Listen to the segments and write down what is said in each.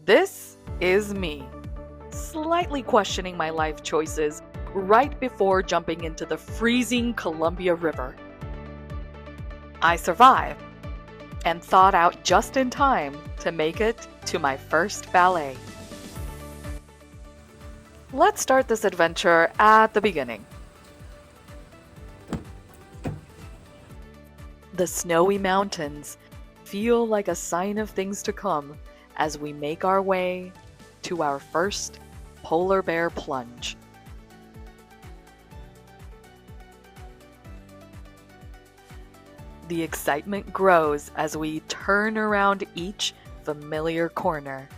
This is me, slightly questioning my life choices right before jumping into the freezing Columbia River. I survived and thawed out just in time to make it to my first ballet. Let's start this adventure at the beginning. The snowy mountains feel like a sign of things to come as we make our way to our first polar bear plunge. The excitement grows as we turn around each familiar corner.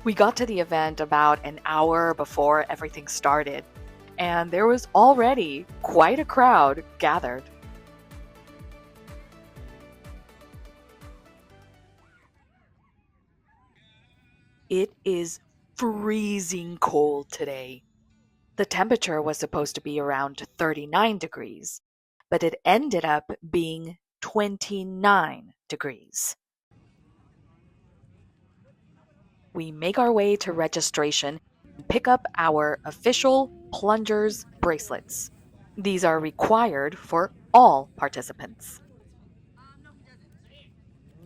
We got to the event about an hour before everything started, and there was already quite a crowd gathered. It is freezing cold today. The temperature was supposed to be around 39 degrees, but it ended up being 29 degrees. We make our way to registration and pick up our official plungers bracelets. These are required for all participants.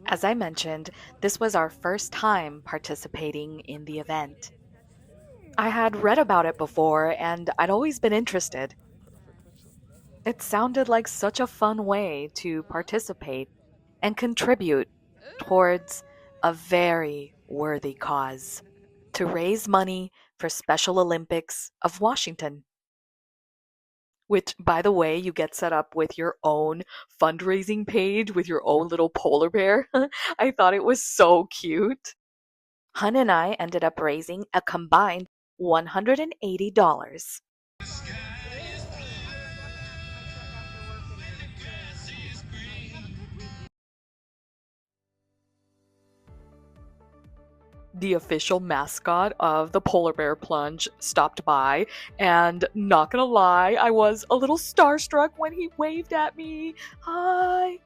As I mentioned, this was our first time participating in the event. I had read about it before and I'd always been interested. It sounded like such a fun way to participate and contribute towards a very worthy cause, to raise money for Special Olympics of Washington. Which, by the way, you get set up with your own fundraising page with your own little polar bear. I thought it was so cute. Hun and I ended up raising a combined $180. The official mascot of the polar bear plunge stopped by, and not gonna lie, I was a little starstruck when he waved at me. Hi!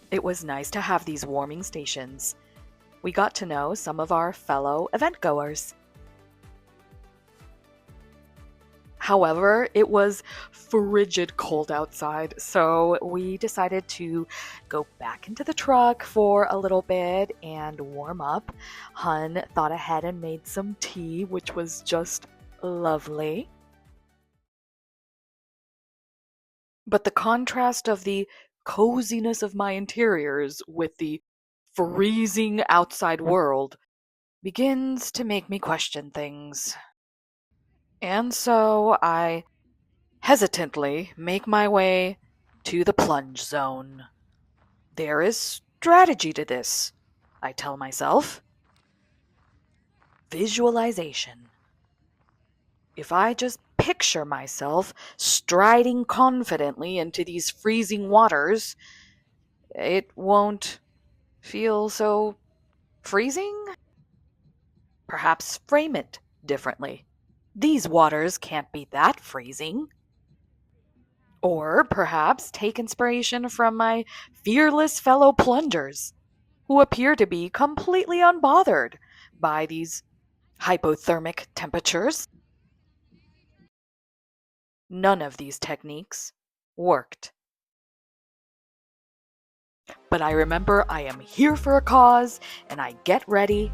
It was nice to have these warming stations. We got to know some of our fellow event goers. However, it was frigid cold outside, so we decided to go back into the truck for a little bit and warm up. Hun thought ahead and made some tea, which was just lovely. But the contrast of the coziness of my interiors with the freezing outside world begins to make me question things. And so I hesitantly make my way to the plunge zone. There is strategy to this, I tell myself. Visualization. If I just picture myself striding confidently into these freezing waters, it won't feel so freezing? Perhaps frame it differently. These waters can't be that freezing. Or perhaps take inspiration from my fearless fellow plungers, who appear to be completely unbothered by these hypothermic temperatures. None of these techniques worked. But I remember I am here for a cause, and I get ready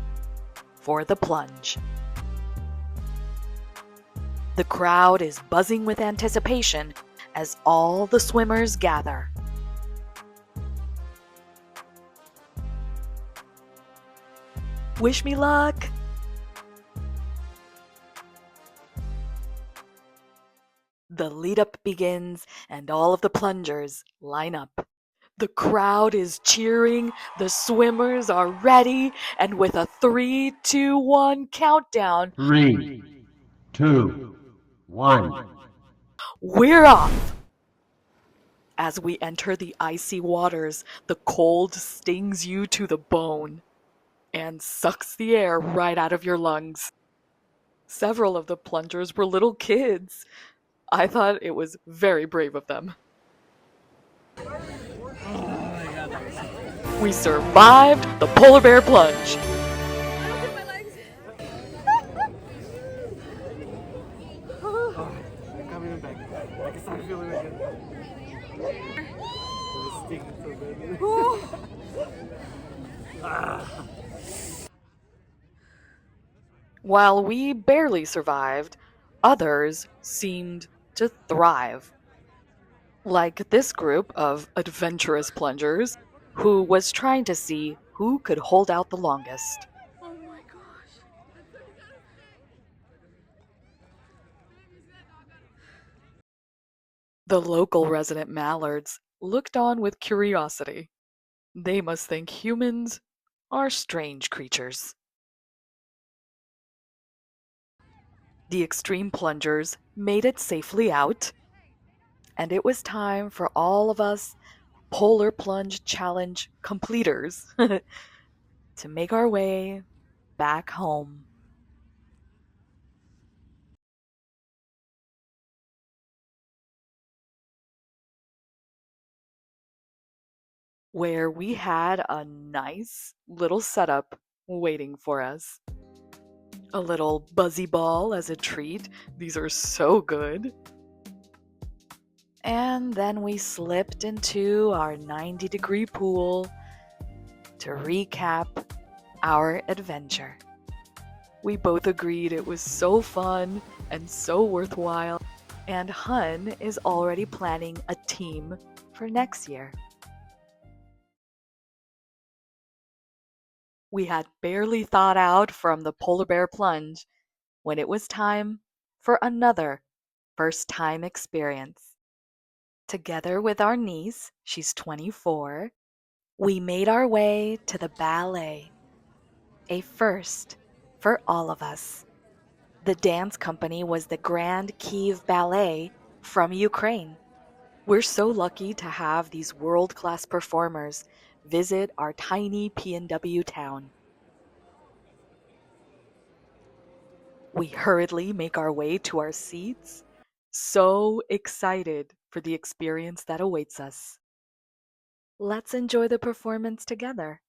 for the plunge. The crowd is buzzing with anticipation as all the swimmers gather. Wish me luck! The lead-up begins and all of the plungers line up. The crowd is cheering, the swimmers are ready, and with a 3, 2, 1 countdown, 3, 2, 1. We're off! As we enter the icy waters, the cold stings you to the bone and sucks the air right out of your lungs. Several of the plungers were little kids. I thought it was very brave of them. We survived the polar bear plunge. While we barely survived, others seemed to thrive. Like this group of adventurous plungers who was trying to see who could hold out the longest. Oh my gosh. The local resident mallards looked on with curiosity. They must think humans are strange creatures. The extreme plungers made it safely out, and it was time for all of us Polar Plunge Challenge completers to make our way back home. Where we had a nice little setup waiting for us. A little buzzy ball as a treat. These are so good. And then we slipped into our 90-degree pool to recap our adventure. We both agreed it was so fun and so worthwhile, and Hun is already planning a team for next year. We had barely thawed out from the polar bear plunge when it was time for another first-time experience. Together with our niece, she's 24, we made our way to the ballet, a first for all of us. The dance company was the Grand Kyiv Ballet from Ukraine. We're so lucky to have these world-class performers visit our tiny PNW town. We hurriedly make our way to our seats, so excited for the experience that awaits us. Let's enjoy the performance together.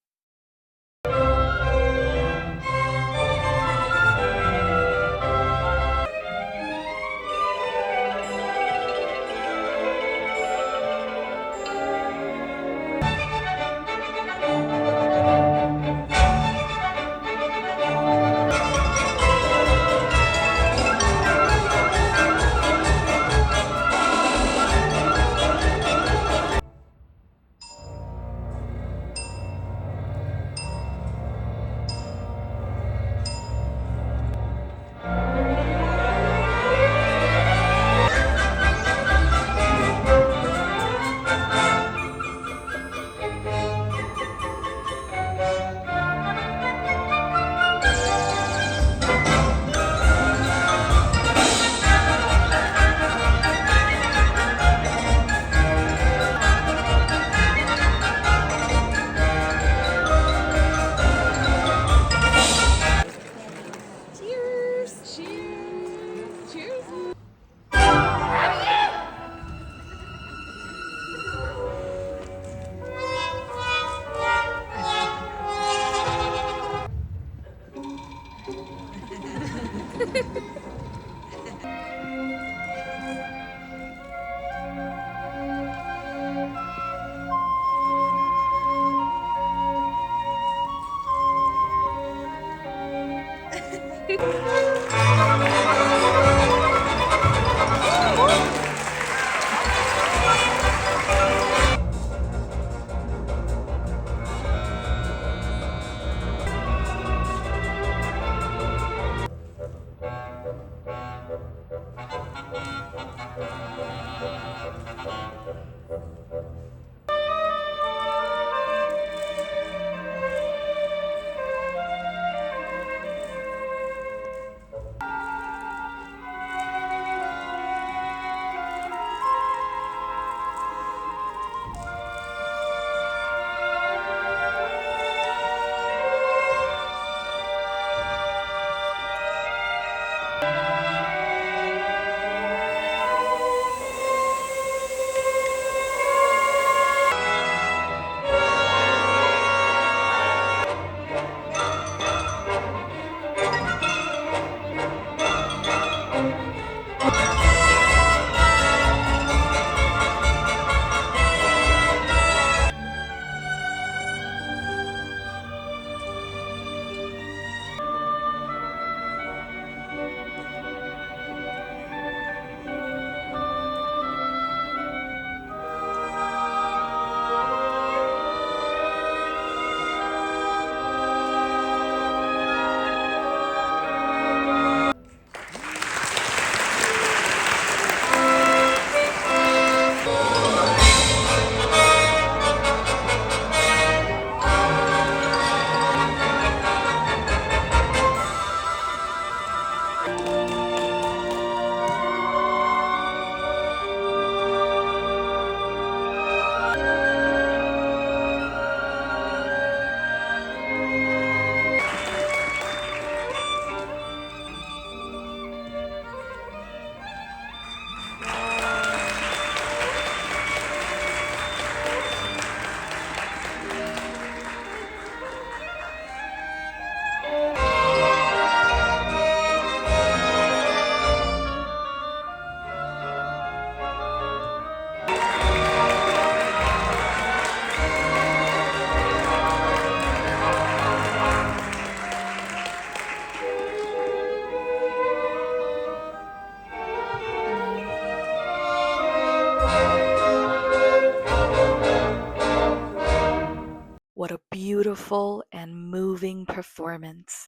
beautiful and moving performance.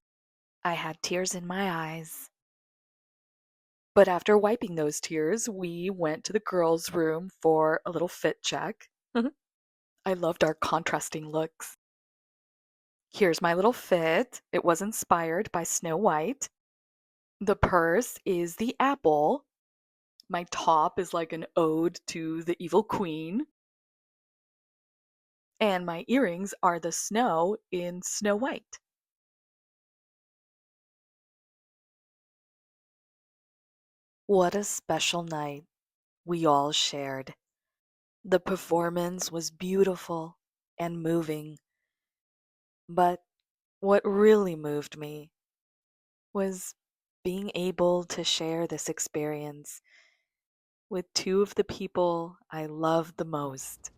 I had tears in my eyes. But after wiping those tears, we went to the girls' room for a little fit check. I loved our contrasting looks. Here's my little fit. It was inspired by Snow White. The purse is the apple. My top is like an ode to the evil queen. And my earrings are the snow in Snow White. What a special night we all shared. The performance was beautiful and moving, but what really moved me was being able to share this experience with two of the people I love the most.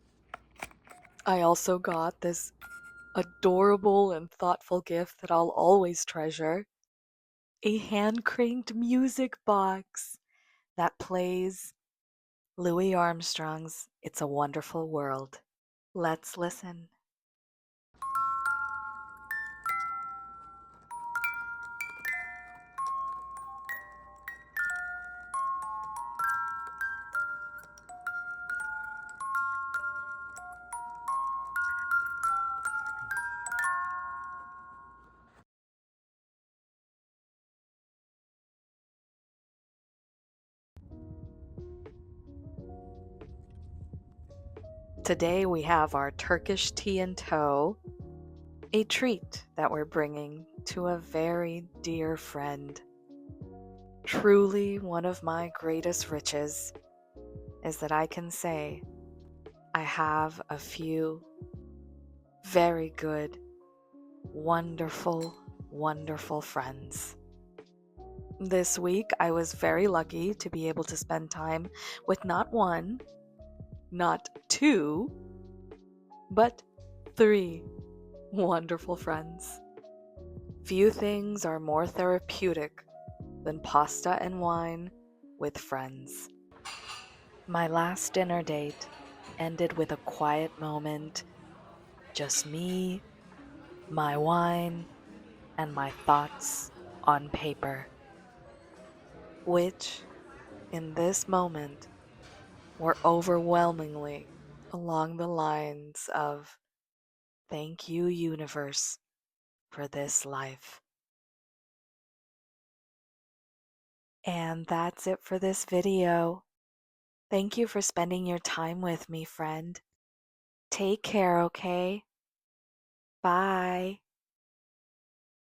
I also got this adorable and thoughtful gift that I'll always treasure, a hand-cranked music box that plays Louis Armstrong's It's a Wonderful World. Let's listen. Today we have our Turkish tea in tow, a treat that we're bringing to a very dear friend. Truly, one of my greatest riches is that I can say I have a few very good, wonderful, wonderful friends. This week, I was very lucky to be able to spend time with not one, not two, but three wonderful friends. Few things are more therapeutic than pasta and wine with friends. My last dinner date ended with a quiet moment, just me, my wine, and my thoughts on paper, which, in this moment, were overwhelmingly along the lines of thank you, universe, for this life. And that's it for this video. Thank you for spending your time with me, friend. Take care, okay? Bye.